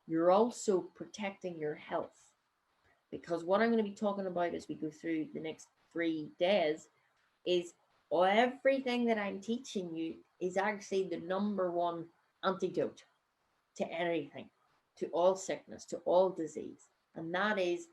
You're also protecting your health, because what I'm going to be talking about as we go through the next 3 days is everything that I'm teaching you is actually the number one antidote to anything, to all sickness, to all disease. And that is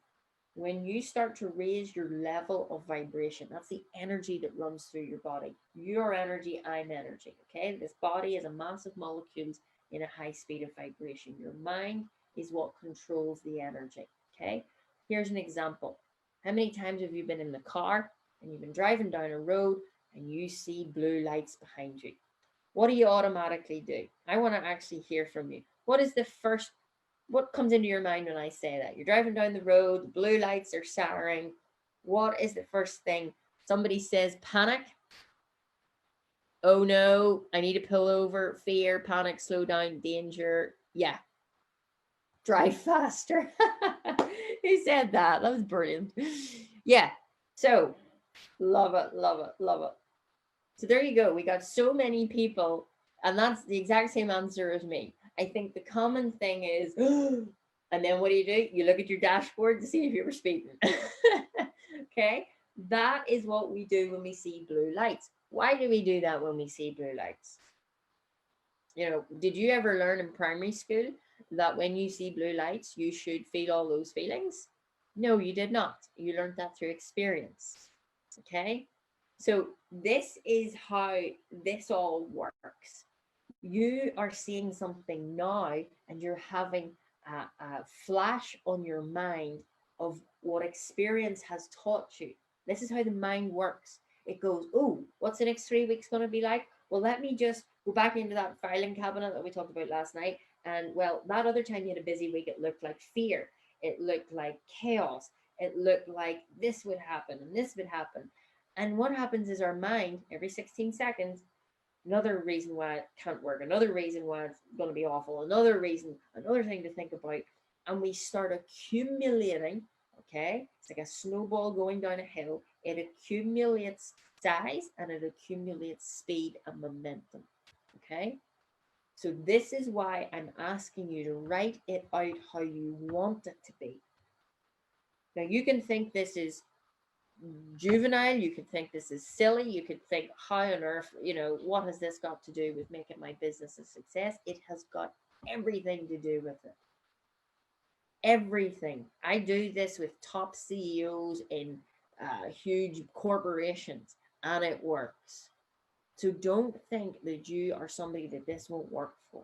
when you start to raise your level of vibration. That's the energy that runs through your body. Your energy, I'm energy. Okay. This body is a mass of molecules in a high speed of vibration. Your mind is what controls the energy. Okay. Here's an example. How many times have you been in the car and you've been driving down a road and you see blue lights behind you? What do you automatically do? I want to actually hear from you. What comes into your mind when I say that? You're driving down the road, the blue lights are siren. What is the first thing? Somebody says panic. Oh no, I need to pull over. Fear, panic, slow down, danger. Yeah, drive faster. Who said that? That was brilliant. Yeah, so love it, love it, love it. So there you go. We got so many people, and that's the exact same answer as me. I think the common thing is, and then what do? You look at your dashboard to see if you were speeding. Okay, that is what we do when we see blue lights. Why do we do that when we see blue lights? Did you ever learn in primary school that when you see blue lights, you should feel all those feelings? No, you did not. You learned that through experience. Okay, so this is how this all works. You are seeing something now and you're having a flash on your mind of what experience has taught you. This is how the mind works. It goes, oh, what's the next 3 weeks going to be like? Well, let me just go back into that filing cabinet that we talked about last night. And well, that other time you had a busy week, it looked like fear. It looked like chaos. It looked like this would happen and this would happen. And what happens is our mind, every 16 seconds, another reason why it can't work, another reason why it's going to be awful, another reason, another thing to think about. And we start accumulating, okay? It's like a snowball going down a hill. It accumulates size and it accumulates speed and momentum, okay? So this is why I'm asking you to write it out how you want it to be. Now you can think this is juvenile, you could think this is silly, you could think how on earth, what has this got to do with making my business a success? It has got everything to do with it. Everything. I do this with top CEOs in huge corporations and it works. So don't think that you are somebody that this won't work for.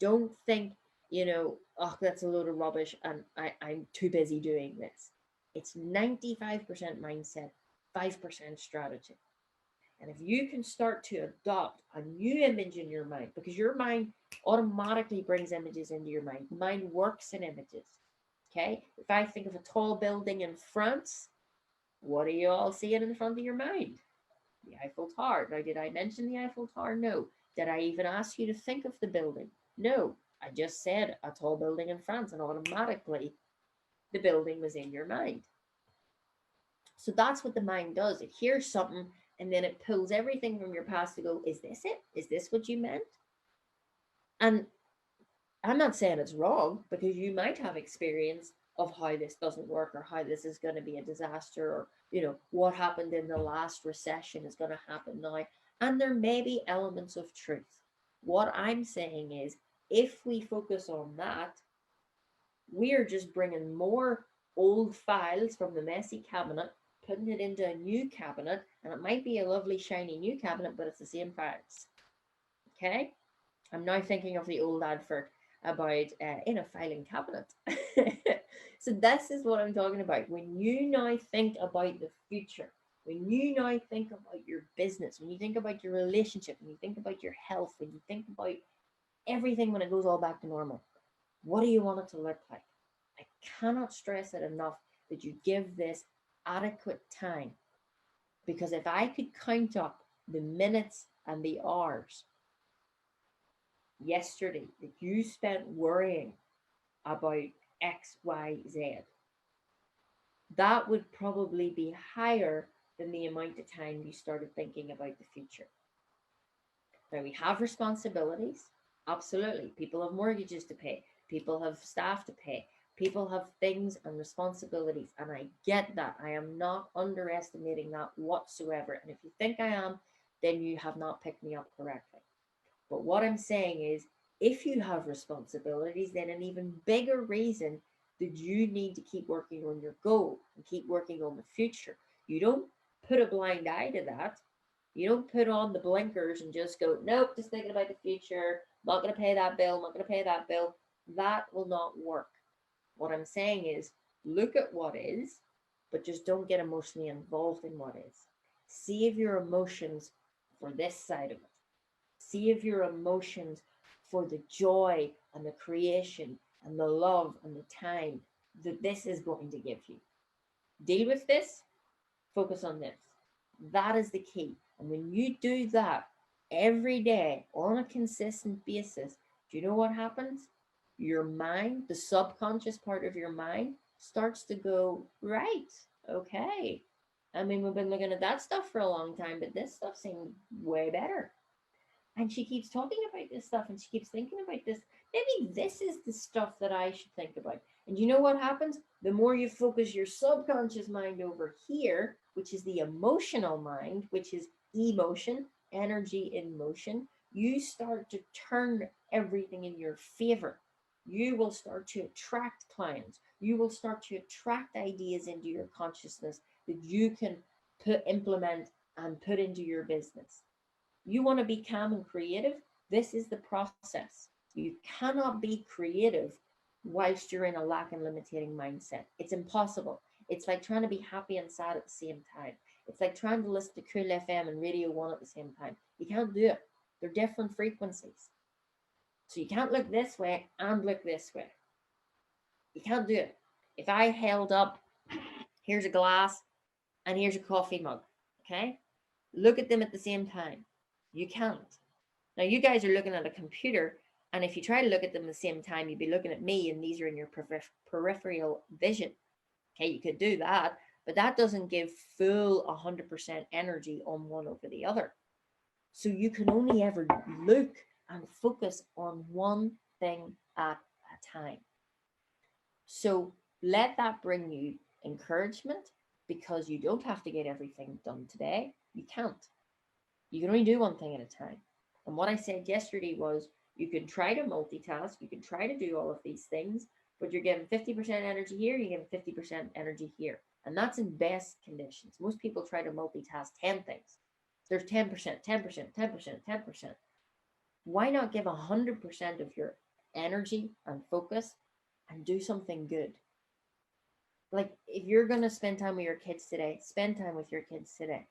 Don't think, oh, that's a load of rubbish and I'm too busy doing this. It's 95% mindset, 5% strategy. And if you can start to adopt a new image in your mind, because your mind automatically brings images into your mind, mind works in images. Okay. If I think of a tall building in France, what are you all seeing in front of your mind? The Eiffel Tower. Now, did I mention the Eiffel Tower? No. Did I even ask you to think of the building? No. I just said a tall building in France, and automatically the building was in your mind. So that's what the mind does. It hears something and then it pulls everything from your past to go, is this it? Is this what you meant? And I'm not saying it's wrong, because you might have experience of how this doesn't work, or how this is going to be a disaster, or what happened in the last recession is going to happen now, and there may be elements of truth. What I'm saying is, if we focus on that, we are just bringing more old files from the messy cabinet, putting it into a new cabinet, and it might be a lovely shiny new cabinet, but it's the same files. Okay, I'm now thinking of the old advert about in a filing cabinet. So this is what I'm talking about. When you now think about the future, when you now think about your business, when you think about your relationship, when you think about your health, when you think about everything when it goes all back to normal, what do you want it to look like? I cannot stress it enough that you give this adequate time. Because if I could count up the minutes and the hours yesterday that you spent worrying about X, Y, Z, that would probably be higher than the amount of time you started thinking about the future. Now, we have responsibilities. Absolutely. People have mortgages to pay. People have staff to pay. People have things and responsibilities. And I get that. I am not underestimating that whatsoever. And if you think I am, then you have not picked me up correctly. But what I'm saying is, if you have responsibilities, then an even bigger reason that you need to keep working on your goal and keep working on the future. You don't put a blind eye to that. You don't put on the blinkers and just go, nope, just thinking about the future. Not going to pay that bill. Not going to pay that bill. That will not work. What I'm saying is, look at what is, but just don't get emotionally involved in what is. Save your emotions for this side of it. Save your emotions for the joy and the creation and the love and the time that this is going to give you. Deal with this, focus on this. That is the key. And when you do that every day on a consistent basis, do you know what happens? Your mind, the subconscious part of your mind, starts to go, right, okay. I mean, we've been looking at that stuff for a long time, but this stuff seemed way better. And she keeps talking about this stuff, and she keeps thinking about this. Maybe this is the stuff that I should think about. And you know what happens? The more you focus your subconscious mind over here, which is the emotional mind, which is emotion, energy in motion, you start to turn everything in your favor. You will start to attract clients. You will start to attract ideas into your consciousness that you can implement and put into your business. You want to be calm and creative? This is the process. You cannot be creative whilst you're in a lack and limiting mindset. It's impossible. It's like trying to be happy and sad at the same time. It's like trying to listen to Cool FM and Radio 1 at the same time. You can't do it. They're different frequencies. So you can't look this way and look this way. You can't do it. If I held up, here's a glass and here's a coffee mug, okay? Look at them at the same time. You can't. Now, you guys are looking at a computer, and if you try to look at them at the same time, you'd be looking at me, and these are in your peripheral vision. Okay, you could do that, but that doesn't give full 100% energy on one over the other. So you can only ever look and focus on one thing at a time. So let that bring you encouragement, because you don't have to get everything done today. You can't. You can only do one thing at a time. And what I said yesterday was, you can try to multitask, you can try to do all of these things, but you're getting 50% energy here, you're getting 50% energy here. And that's in best conditions. Most people try to multitask 10 things. There's 10%, 10%, 10%, 10%. Why not give 100% of your energy and focus and do something good? Like, if you're going to spend time with your kids today, spend time with your kids today.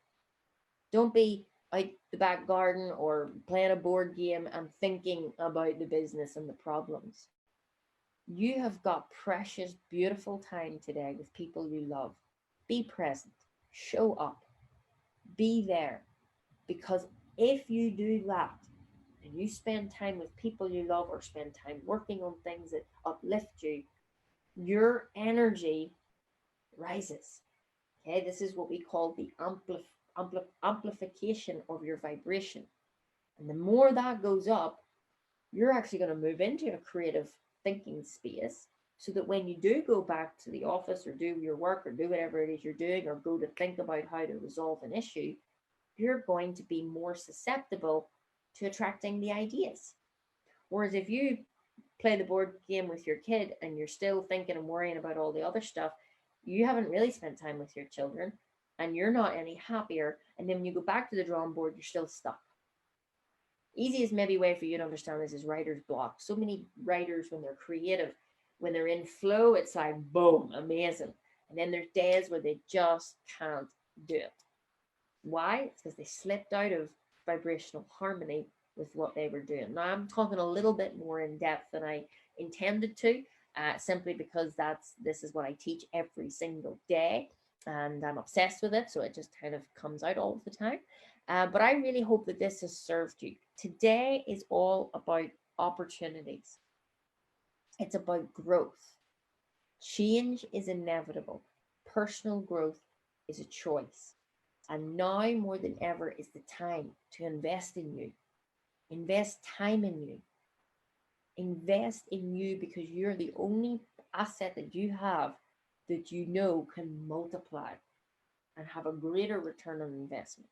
Don't be out the back garden or playing a board game and thinking about the business and the problems. You have got precious, beautiful time today with people you love. Be present, show up, be there. Because if you do that, and you spend time with people you love or spend time working on things that uplift you, your energy rises. Okay, this is what we call the amplification of your vibration. And the more that goes up, you're actually going to move into a creative thinking space so that when you do go back to the office or do your work or do whatever it is you're doing or go to think about how to resolve an issue, you're going to be more susceptible to attracting the ideas. Whereas if you play the board game with your kid and you're still thinking and worrying about all the other stuff, you haven't really spent time with your children and you're not any happier. And then when you go back to the drawing board, you're still stuck. Easiest maybe way for you to understand this is writer's block. So many writers, when they're creative, when they're in flow, it's like boom, amazing. And then there's days where they just can't do it. Why? It's because they slipped out of vibrational harmony with what they were doing. Now I'm talking a little bit more in depth than I intended to, simply because this is what I teach every single day, and I'm obsessed with it, so it just kind of comes out all the time. But I really hope that this has served you. Today is all about opportunities. It's about growth. Change is inevitable. Personal growth is a choice. And now more than ever is the time to invest in you. Invest time in you. Invest in you because you're the only asset that you have that you know can multiply and have a greater return on investment.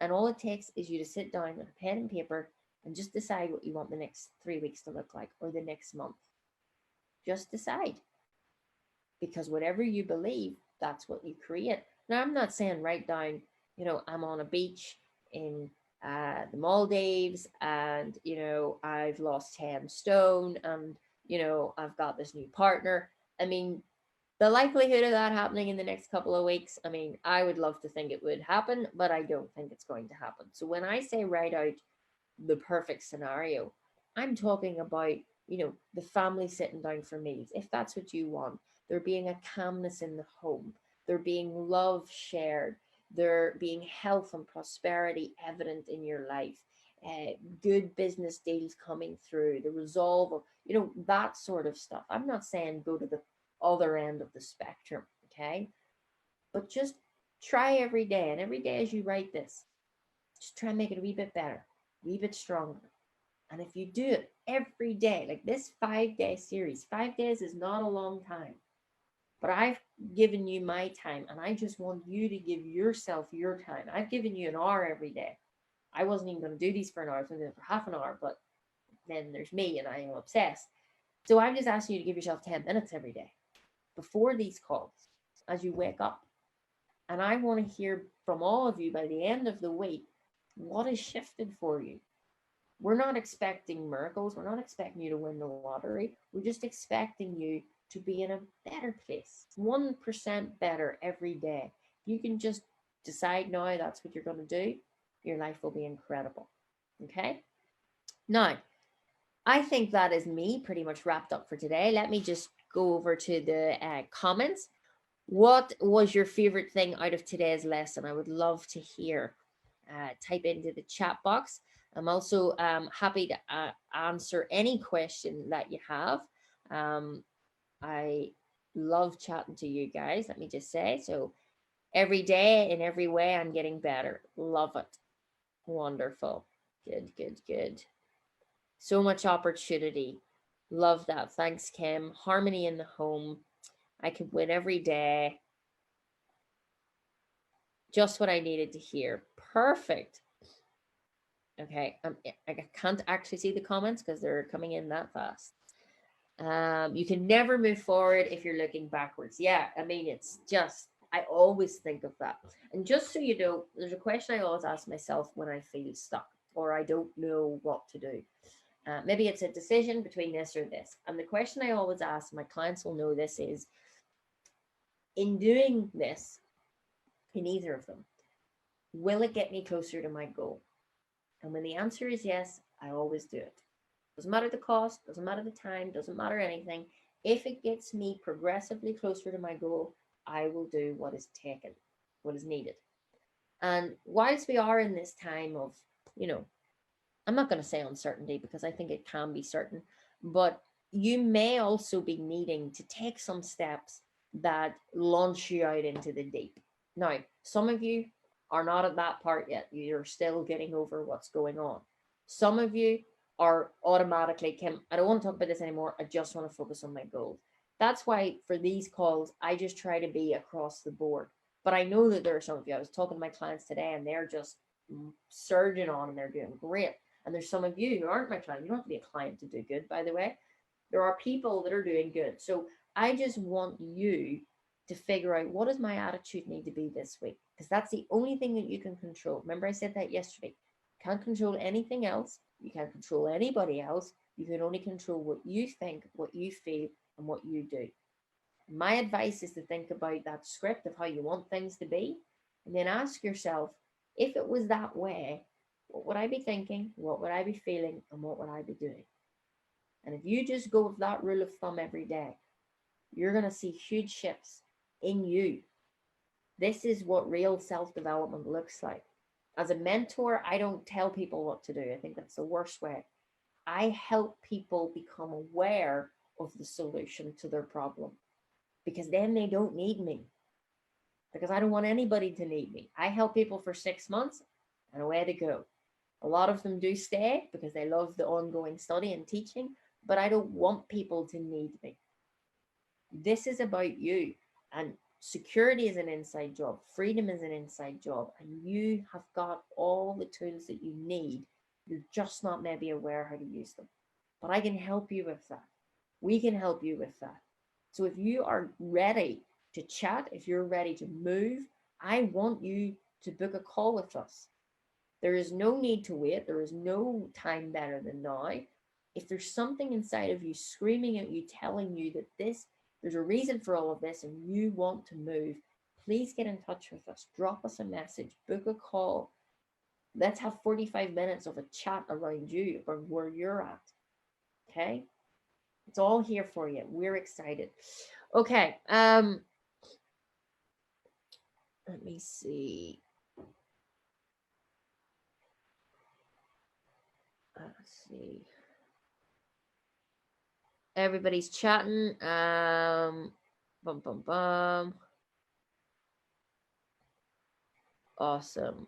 And all it takes is you to sit down with a pen and paper and just decide what you want the next 3 weeks to look like or the next month. Just decide. Because whatever you believe, that's what you create. Now, I'm not saying write down, I'm on a beach in the Maldives and, I've lost 10 stone and, I've got this new partner. I mean, the likelihood of that happening in the next couple of weeks, I mean, I would love to think it would happen, but I don't think it's going to happen. So when I say write out the perfect scenario, I'm talking about, the family sitting down for meals, if that's what you want. There being a calmness in the home, there being love shared, there being health and prosperity evident in your life, good business deals coming through, the resolve of, that sort of stuff. I'm not saying go to the other end of the spectrum, okay? But just try every day. And every day as you write this, just try and make it a wee bit better, a wee bit stronger. And if you do it every day, like this 5-day series, 5 days is not a long time. But I've given you my time and I just want you to give yourself your time. I've given you an hour every day. I wasn't even going to do these for an hour, I was going to do it for half an hour, but then there's me and I am obsessed. So I'm just asking you to give yourself 10 minutes every day before these calls as you wake up. And I want to hear from all of you by the end of the week, what has shifted for you? We're not expecting miracles. We're not expecting you to win the lottery. We're just expecting you to be in a better place, 1% better every day. You can just decide now that's what you're going to do. Your life will be incredible. Okay? Now, I think that is me pretty much wrapped up for today. Let me just go over to the comments. What was your favorite thing out of today's lesson? I would love to hear. Type into the chat box. I'm also happy to answer any question that you have. I love chatting to you guys, let me just say. So every day in every way, I'm getting better. Love it. Wonderful. Good, good, good. So much opportunity. Love that. Thanks, Kim. Harmony in the home. I could win every day. Just what I needed to hear. Perfect. Okay, I can't actually see the comments because they're coming in that fast. You can never move forward if you're looking backwards. Yeah, I mean, it's just, I always think of that. And just so you know, there's a question I always ask myself when I feel stuck or I don't know what to do. Maybe it's a decision between this or this. And the question I always ask, my clients will know this, is in doing this, in either of them, will it get me closer to my goal? And when the answer is yes, I always do it. Doesn't matter the cost, doesn't matter the time, doesn't matter anything. If it gets me progressively closer to my goal, I will do what is taken, what is needed. And whilst we are in this time of, I'm not going to say uncertainty because I think it can be certain, but you may also be needing to take some steps that launch you out into the deep. Now, some of you are not at that part yet. You're still getting over what's going on. Some of you are automatically, Kim, I don't want to talk about this anymore. I just want to focus on my goals. That's why for these calls, I just try to be across the board. But I know that there are some of you. I was talking to my clients today and they're just surging on and they're doing great. And there's some of you who aren't my client. You don't have to be a client to do good, by the way. There are people that are doing good. So I just want you to figure out, what does my attitude need to be this week? Because that's the only thing that you can control. Remember, I said that yesterday. You can't control anything else. You can't control anybody else. You can only control what you think, what you feel, and what you do. My advice is to think about that script of how you want things to be, and then ask yourself, if it was that way, what would I be thinking? What would I be feeling? And what would I be doing? And if you just go with that rule of thumb every day, you're going to see huge shifts in you. This is what real self-development looks like. As a mentor, I don't tell people what to do. I think that's the worst way. I help people become aware of the solution to their problem, because then they don't need me, because I don't want anybody to need me. I help people for 6 months and away they go. A lot of them do stay because they love the ongoing study and teaching, but I don't want people to need me. This is about you, and security is an inside job. Freedom is an inside job, and you have got all the tools that you need. You're just not maybe aware how to use them, but I can help you with that. We can help you with that. So if you are ready to chat, if you're ready to move, I want you to book a call with us. There is no need to wait. There is no time better than now. If there's something inside of you screaming at you, telling you that there's a reason for all of this and you want to move, please get in touch with us. Drop us a message, book a call. Let's have 45 minutes of a chat around you, or where you're at. Okay? It's all here for you. We're excited. Okay. Let me see. Let's see. Everybody's chatting. Bum bum bum. Awesome.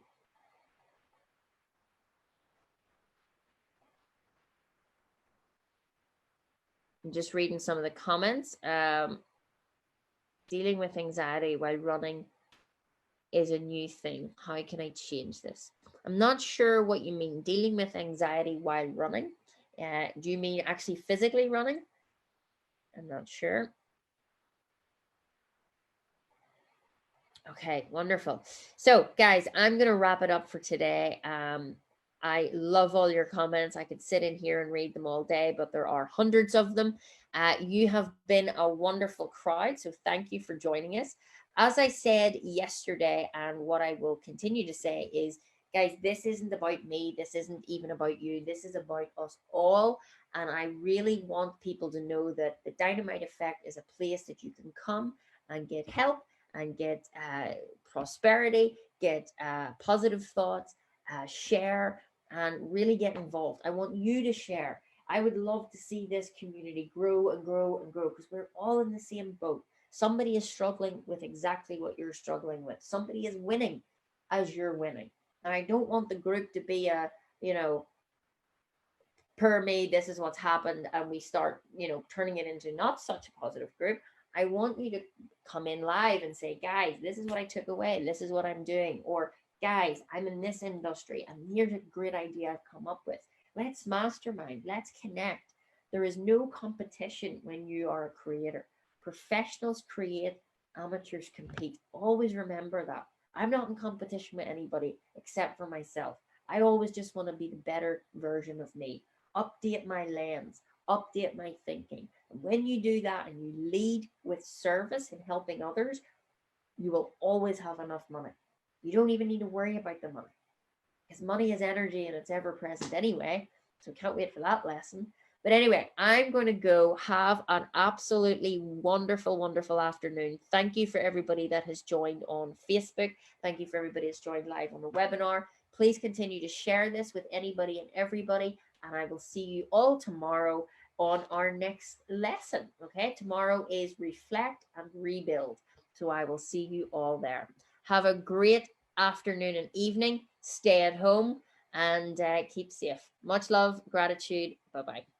I'm just reading some of the comments. Dealing with anxiety while running is a new thing. How can I change this? I'm not sure what you mean. Dealing with anxiety while running. Do you mean actually physically running? I'm not sure. Okay, wonderful. So, guys, I'm going to wrap it up for today. I love all your comments. I could sit in here and read them all day, but there are hundreds of them. You have been a wonderful crowd, so thank you for joining us. As I said yesterday, and what I will continue to say is, guys, this isn't about me. This isn't even about you. This is about us all. And I really want people to know that the Dynamite Effect is a place that you can come and get help and get prosperity, get positive thoughts, share, and really get involved. I want you to share. I would love to see this community grow and grow and grow, because we're all in the same boat. Somebody is struggling with exactly what you're struggling with. Somebody is winning as you're winning. And I don't want the group to be a, per me, this is what's happened, and we start, turning it into not such a positive group. I want you to come in live and say, guys, this is what I took away. This is what I'm doing. Or, guys, I'm in this industry and here's a great idea I've come up with. Let's mastermind. Let's connect. There is no competition when you are a creator. Professionals create, amateurs compete. Always remember that. I'm not in competition with anybody except for myself. I always just want to be the better version of me. Update my lens, update my thinking. And when you do that and you lead with service and helping others, you will always have enough money. You don't even need to worry about the money, because money is energy and it's ever present anyway. So can't wait for that lesson. But anyway, I'm going to go. Have an absolutely wonderful, wonderful afternoon. Thank you for everybody that has joined on Facebook. Thank you for everybody that's joined live on the webinar. Please continue to share this with anybody and everybody. And I will see you all tomorrow on our next lesson. Okay, tomorrow is reflect and rebuild. So I will see you all there. Have a great afternoon and evening. Stay at home and keep safe. Much love, gratitude. Bye bye.